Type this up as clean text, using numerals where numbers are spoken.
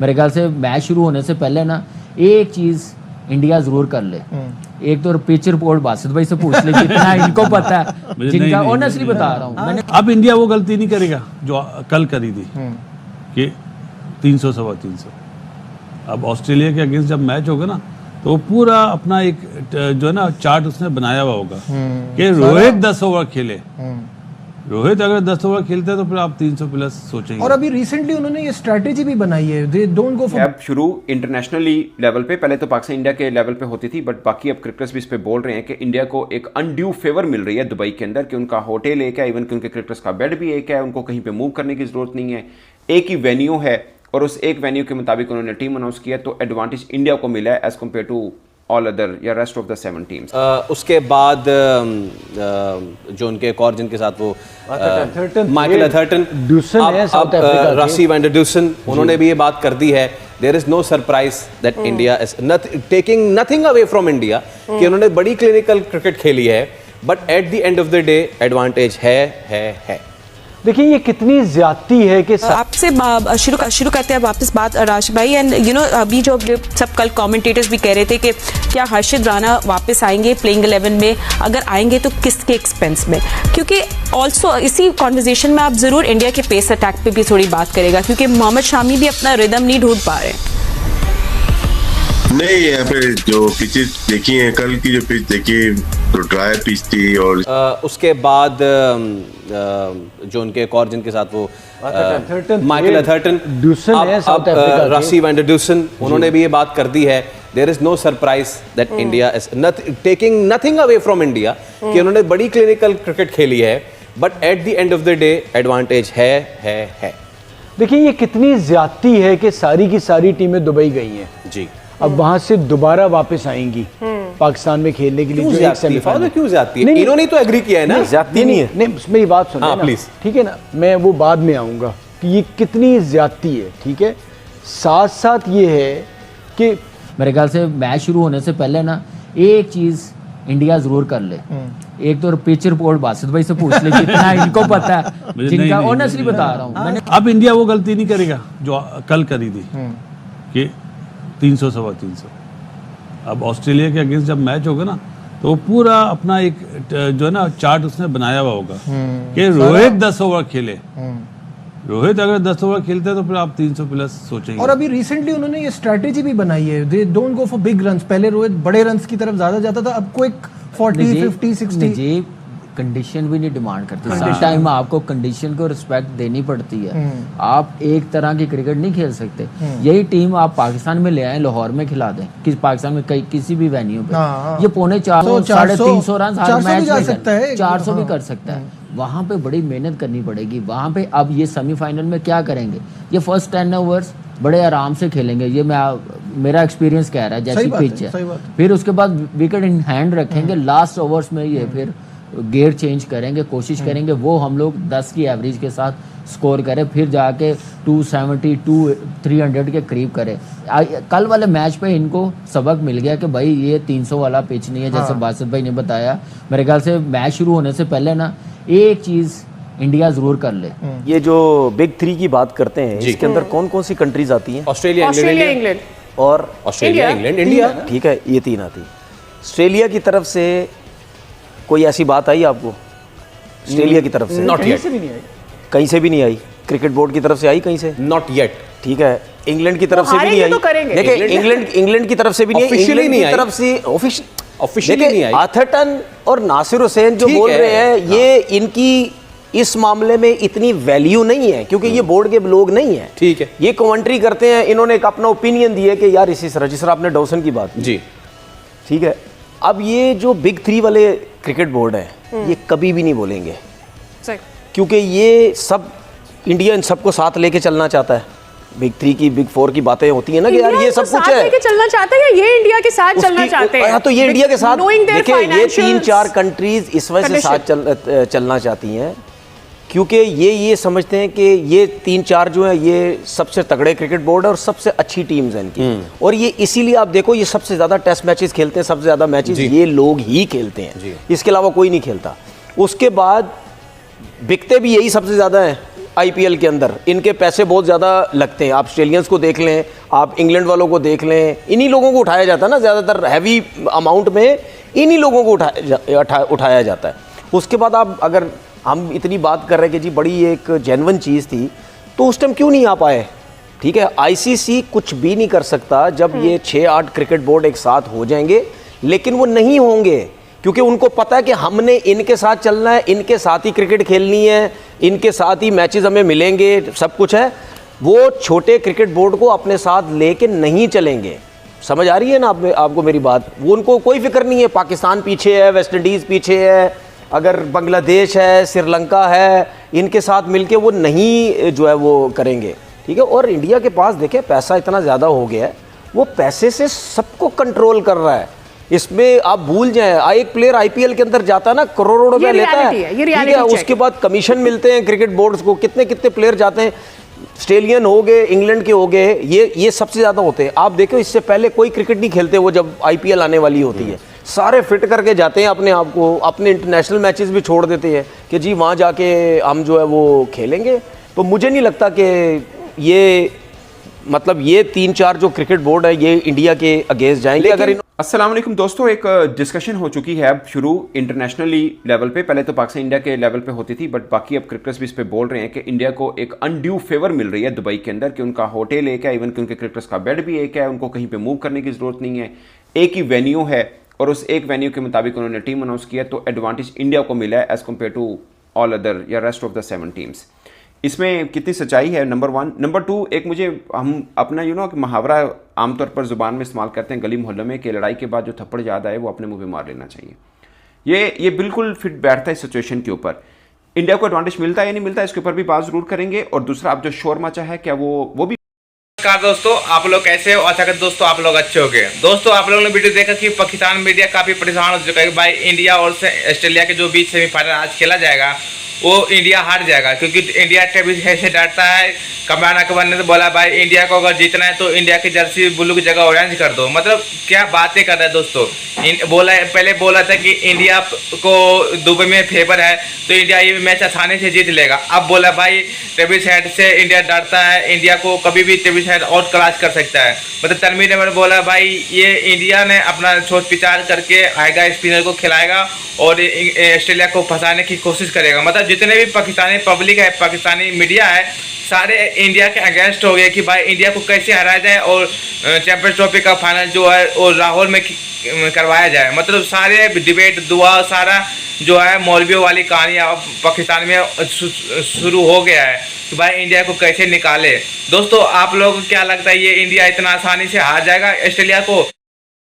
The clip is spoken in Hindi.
मेरे ख्याल से मैच शुरू होने से पहले ना एक चीज इंडिया जरूर कर ले। एक तो पिच रिपोर्ट बासित भाई से पूछ ले जितना इनको पता है, जिनका ऑनेस्टली बता रहा हूँ मैंने। अब इंडिया वो गलती नहीं करेगा जो कल करी थी कि 300 सवा 300। अब ऑस्ट्रेलिया के अगेंस्ट जब मैच होगा ना तो वो पूरा अपना एक जो है ना चार्ट उसने बनाया हुआ होगा कि रोहित 10 ओवर खेले। रोहित अगर 10 ओवर खेलते हैं तो फिर आप 300 प्लस सोचेंगे। और अभी रिसेंटली उन्होंने ये स्ट्रेटेजी भी बनाई है, दे डोंट गो फॉर। अब शुरू इंटरनेशनली लेवल पे, पहले तो पाकिस्तान इंडिया के लेवल पे होती थी, बट बाकी अब क्रिकेटर्स भी इस पे बोल रहे हैं कि इंडिया को एक अनड्यू फेवर मिल रही है दुबई के अंदर कि उनका होटल एक है, इवन कि उनके क्रिकेटर्स का बेड भी एक है, उनको कहीं पे मूव करने की जरूरत नहीं है, एक ही वेन्यू है और उस एक वेन्यू के मुताबिक उन्होंने टीम अनाउंस किया, तो एडवांटेज इंडिया को मिला है as compare to all other या रेस्ट ऑफ द 7 टीम्स। उसके बाद जो उनके एक और जिनके साथ वो माइकल अथर्टन, रासी वैंडर ड्यूसन, उन्होंने भी ये बात कर दी है, there is no surprise that India is taking nothing away from India, कि उन्होंने बड़ी क्लिनिकल क्रिकेट खेली है, but at the end of the day advantage है। देखिए ये कितनी ज्यादती है कि आपसे शुरू करते हैं वापस बात राशिद भाई। एंड यू नो अभी जो सब कल कमेंटेटर्स भी कह रहे थे कि क्या हर्षित राणा वापस आएंगे प्लेइंग 11 में, अगर आएंगे तो किसके एक्सपेंस में, क्योंकि ऑल्सो इसी कॉन्वर्जेशन में आप जरूर इंडिया के पेस अटैक पे भी थोड़ी बात करेगा, क्योंकि मोहम्मद शामी भी अपना रिदम नहीं ढूंढ पा रहे। नहीं, यहाँ पे जो पिचेस देखी है, कल की जो पिच देखी तो ड्राई पिच थी। और उसके बाद जो उनके एक और जिनके साथ वो माइकल अथर्टन, रासी वैंडर ड्यूसन, उन्होंने भी ये बात कर दी है, there is no surprise that India is taking nothing away from India, कि उन्होंने बड़ी क्लिनिकल क्रिकेट खेली है, but at the end of the day advantage है। देखिए ये कितनी ज्यादती है कि सारी की सारी टीमें दुबई गई हैं जी, अब वहां से दोबारा वापस आएंगी पाकिस्तान में खेलने के लिए। जो एक सेमीफाइनल क्यों जाती है? इन्होंने तो एग्री किया है ना, ज्यादती नहीं है। नहीं, मेरी बात सुनिए ना प्लीज, ठीक है ना, मैं वो बाद में आऊंगा कि ये कितनी ज्यादती है, ठीक है। साथ साथ ये है कि मेरे ख्याल से मैच शुरू होने से पहले ना एक चीज इंडिया जरूर कर ले। एक तो पिच रिपोर्ट बासित भाई से पूछ ले जितना इनको पता है, जिनका ऑनेस्टली बता रहा हूँ मैंने। अब इंडिया वो गलती नहीं करेगा जो कल करी थी कि 300 सवा 300। अब ऑस्ट्रेलिया के अगेंस्ट जब मैच होगा ना तो वो पूरा अपना एक जो है ना चार्ट उसने बनाया हुआ होगा कि रोहित 10 ओवर खेले। रोहित अगर 10 ओवर खेलते हैं तो फिर आप 300 प्लस सोचेंगे। और अभी रिसेंटली उन्होंने ये स्ट्रेटेजी भी बनाई है, they don't go for big runs. पहले रोहित बड़े रन्स की तरफ ज्यादा जाता था, अब को एक 40 50 60 कंडीशन भी नहीं डिमांड करती। सम टाइम आपको कंडीशन को रिस्पेक्ट देनी पड़ती है। आप एक तरह की क्रिकेट नहीं खेल सकते। यही टीम आप पाकिस्तान में ले आए, लाहौर में खिला दें, पाकिस्तान में किसी भी वेन्यू पे, ये 450 350 रन हर मैच में 400 भी कर सकता है। वहां पे बड़ी मेहनत करनी पड़ेगी वहां पे। अब ये सेमीफाइनल में क्या करेंगे, ये फर्स्ट 10 ओवर्स बड़े आराम से खेलेंगे, ये मेरा एक्सपीरियंस कह रहा है, जैसी पिच है। फिर उसके बाद विकेट इन हैंड रखेंगे, लास्ट ओवर्स में ये फिर गेयर चेंज करेंगे, कोशिश करेंगे वो हम लोग 10 की एवरेज के साथ स्कोर करें, फिर जाके 270 300 के करीब करें। कल वाले मैच पे इनको सबक मिल गया कि भाई ये 300 वाला पिच नहीं है, जैसे बासित भाई ने बताया। मेरे ख्याल से मैच शुरू होने से पहले ना एक चीज इंडिया जरूर कर ले। ये जो बिग 3 की बात करते हैं, इसके अंदर कौन कौन सी कंट्रीज आती हैं? ऑस्ट्रेलिया, इंग्लैंड और ऑस्ट्रेलिया, इंग्लैंड, इंडिया। ठीक है, ये 3 आती। ऑस्ट्रेलिया की तरफ से कोई ऐसी बात आई आपको? ऑस्ट्रेलिया की तरफ से नॉट येट, कहीं से भी नहीं आई। क्रिकेट बोर्ड की तरफ से आई कहीं से? Not yet. ठीक है, इंग्लैंड की तरफ से भी नहीं आई। देखिए इंग्लैंड की तरफ से भी नहीं आई, इंग्लैंड की तरफ से ऑफिशियली नहीं आई। अथर्टन और नासिर हुसैन जो बोल रहे हैं, ये इनकी इस मामले में इतनी वैल्यू नहीं है, क्योंकि ये बोर्ड के लोग नहीं है। ठीक है, ये कमेंट्री करते हैं, इन्होंने एक अपना ओपिनियन दिया कि यार इसी तरह, जिस तरह आपने डॉसन की बात की। जी ठीक है, अब ये जो बिग 3 वाले क्रिकेट बोर्ड है, ये कभी भी नहीं बोलेंगे, क्योंकि ये सब इंडिया इन सबको साथ लेके चलना चाहता है। बिग 3 की बिग 4 की बातें होती है ना कि यार ये सब कुछ है, लेके चलना चाहते हैं, ये इंडिया के साथ चलना चाहते हैं। तो ये इंडिया के साथ, देखिए ये 3-4 कंट्रीज इस वजह से साथ चलना चाहती हैं क्योंकि ये समझते हैं कि ये 3-4 जो है ये सबसे तगड़े क्रिकेट बोर्ड है और सबसे अच्छी टीम्स हैं इनकी। और ये इसीलिए आप देखो ये सबसे ज़्यादा टेस्ट मैचेस खेलते हैं, सबसे ज़्यादा मैचेस ये लोग ही खेलते हैं, इसके अलावा कोई नहीं खेलता। उसके बाद बिकते भी यही सबसे ज़्यादा हैं, आईपीएल के अंदर इनके पैसे बहुत ज़्यादा लगते हैं। आप ऑस्ट्रेलियंस को देख लें, आप इंग्लैंड वालों को देख लें, इन्हीं लोगों को उठाया जाता है ना, ज़्यादातर हैवी अमाउंट में इन्हीं लोगों को उठाया जाता है। उसके बाद आप अगर हम इतनी बात कर रहे हैं कि जी बड़ी एक जेन्युइन चीज़ थी, तो उस टाइम क्यों नहीं आ पाए? ठीक है, आईसीसी कुछ भी नहीं कर सकता जब ये 6-8 क्रिकेट बोर्ड एक साथ हो जाएंगे, लेकिन वो नहीं होंगे क्योंकि उनको पता है कि हमने इनके साथ चलना है, इनके साथ ही क्रिकेट खेलनी है, इनके साथ ही मैचेस हमें मिलेंगे, सब कुछ है। वो छोटे क्रिकेट बोर्ड को अपने साथ लेके नहीं चलेंगे। समझ आ रही है ना आपको मेरी बात? वो उनको कोई फिक्र नहीं है, पाकिस्तान पीछे है, वेस्ट इंडीज़ पीछे है, अगर बांग्लादेश है, श्रीलंका है, इनके साथ मिलके वो नहीं जो है वो करेंगे। ठीक है, और इंडिया के पास देखें पैसा इतना ज़्यादा हो गया है, वो पैसे से सबको कंट्रोल कर रहा है। इसमें आप भूल जाएं, एक प्लेयर आईपीएल के अंदर जाता है ना, करोड़ों रुपए लेता है, ठीक है, उसके बाद कमीशन मिलते हैं क्रिकेट बोर्ड्स को, कितने कितने प्लेयर जाते हैं, ऑस्ट्रेलियन हो गए, इंग्लैंड के हो गए, ये सबसे ज़्यादा होते हैं। आप देखो इससे पहले कोई क्रिकेट नहीं खेलते वो, जब आईपीएल आने वाली होती है सारे फिट करके जाते हैं अपने आप को, अपने इंटरनेशनल मैचेस भी छोड़ देते हैं कि जी वहाँ जाके हम जो है वो खेलेंगे। तो मुझे नहीं लगता कि ये मतलब ये 3-4 जो क्रिकेट बोर्ड है ये इंडिया के अगेंस्ट जाएंगे। अगर अस्सलाम वालेकुम दोस्तों, एक डिस्कशन हो चुकी है अब शुरू इंटरनेशनली लेवल पे। पहले तो पाकिस्तान इंडिया के लेवल पे होती थी, बट बाकी अब क्रिकेटर्स भी इस पे बोल रहे हैं कि इंडिया को एक अनड्यू फेवर मिल रही है दुबई के अंदर, कि उनका होटल एक है, इवन कि उनके क्रिकेटर्स का बेड भी एक है, उनको कहीं पे मूव करने की जरूरत नहीं है, एक ही वेन्यू है और उस एक वेन्यू के मुताबिक उन्होंने टीम अनाउंस किया। तो एडवांटेज इंडिया को मिला है as compare to all other या रेस्ट ऑफ द 7 टीम्स। इसमें कितनी सच्चाई है, नंबर 1। नंबर 2, एक मुझे हम अपना कि मुहावरा आमतौर पर ज़ुबान में इस्तेमाल करते हैं गली मोहल्लों में कि लड़ाई के बाद जो थप्पड़ याद आए वो अपने मुंह पे मार लेना चाहिए। ये बिल्कुल फिट बैठता है सिचुएशन के ऊपर। इंडिया को एडवांटेज मिलता है या नहीं मिलता, इसके ऊपर भी बात ज़रूर करेंगे। और दूसरा, अब जो शोर मचा है क्या वो भी। नमस्कार दोस्तों, आप लोग कैसे हो? आशा करते दोस्तों आप लोग अच्छे हो गए। दोस्तों आप लोगों ने वीडियो देखा कि पाकिस्तान मीडिया काफ़ी परेशान हो चुका है कि भाई इंडिया और ऑस्ट्रेलिया के जो बीच सेमीफाइनल आज खेला जाएगा वो इंडिया हार जाएगा, क्योंकि इंडिया टेबल से डरता है। कमरान अकबर ने तो बोला भाई इंडिया को अगर जीतना है तो इंडिया की जर्सी ब्लू की जगह ऑरेंज कर दो। मतलब क्या बातें कर रहे हैं दोस्तों। पहले बोला था कि इंडिया को दुबई में फेवर है तो इंडिया ये मैच आसानी से जीत लेगा। अब बोला भाई टेबल साइड से इंडिया डरता है, इंडिया को कभी भी टेबल साइड आउट क्लास कर सकता है। मतलब तनवीर ने बोला भाई ये इंडिया ने अपना सोच विचार करके आएगा, स्पिनर को खिलाएगा और ऑस्ट्रेलिया को फंसाने की कोशिश करेगा। मतलब जितने भी पाकिस्तानी पब्लिक है, पाकिस्तानी मीडिया है, सारे इंडिया के अगेंस्ट हो गए कि भाई इंडिया को कैसे हराया जाए और चैंपियंस ट्रॉफी का फाइनल जो है वो लाहौर में करवाया जाए। मतलब सारे डिबेट दुआ सारा जो है मौलवियों वाली कहानी अब पाकिस्तान में शुरू हो गया है कि भाई इंडिया को कैसे निकाले। दोस्तों आप लोगों को क्या लगता है ये इंडिया इतना आसानी से हार जाएगा ऑस्ट्रेलिया को?